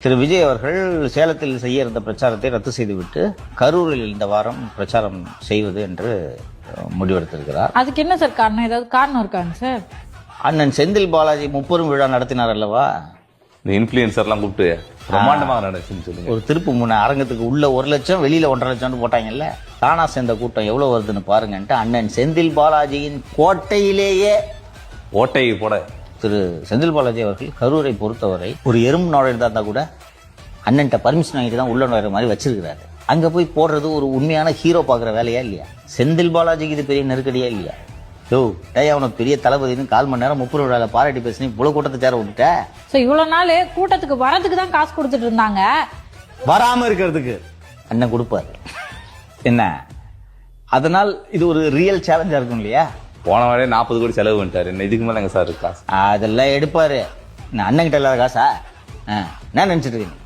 திரு விஜய் அவர்கள் சேலத்தில் செய்ய இருந்த பிரச்சாரத்தை ரத்து செய்துவிட்டு கரூரில் இந்த வாரம் பிரச்சாரம் செய்வது என்று முடிவெடுத்திருக்கிறார். அதுக்கு என்ன சார் காரணம்? ஏதாவது காரணம் இருக்காங்க சார்? அண்ணன் செந்தில் பாலாஜி முப்பெரும் விழா நடத்தினார் அல்லவா? இந்த இன்ஃபுளுசர்லாம் கூப்பிட்டு பிரம்மாண்டமாக நடந்துச்சுன்னு சொல்லுங்க. ஒரு திருப்பு முன்ன அரங்கத்துக்கு உள்ள 1 லட்சம் வெளியில 1.5 லட்சம்னு போட்டாங்கல்ல. தானா சேர்ந்த கூட்டம் எவ்வளவு வருதுன்னு பாருங்கன்ட்டு அண்ணன் செந்தில் பாலாஜியின் கோட்டையிலேயே ஓட்டை போட திரு செந்தில் பாலாஜி அவர்கள் கரூரை பொறுத்தவரை ஒரு எறும்பு நுழைந்தா இருந்தா கூட அண்ணன்ட்ட பர்மிஷன் வாங்கிட்டு தான் உள்ள நுழைற மாதிரி வச்சிருக்கிறாரு. அங்க போய் போடுறது ஒரு உண்மையான ஹீரோ பாக்குற வேலையா இல்லையா? செந்தில் பாலாஜிக்கு இது பெரிய நெருக்கடியா இல்லையா? யோ டேய், அவனுக்கு பெரிய தளபதினு 1/4 மணி நேரம் 30 விழாவில் பாராட்டி பேசி இவ்வளவு கூட்டத்தை சேர விட்டுட்ட. ஸோ இவ்வளவு நாள் கூட்டத்துக்கு வரதுக்கு தான் காசு கொடுத்துட்டு இருந்தாங்க, வராம இருக்கிறதுக்கு அண்ணன் கொடுப்பாரு என்ன? அதனால் இது ஒரு ரியல் சேலஞ்சா இருக்கும் இல்லையா? போன வாரே 40 கோடி செலவு பண்ணிட்டாரு. என்ன இதுக்கு மேல எங்க சார் இருக்கா? அதெல்லாம் எடுப்பாரு. அண்ணன் கிட்ட இல்லாத காசா? என்ன நினைச்சிட்டு இருக்கீங்க?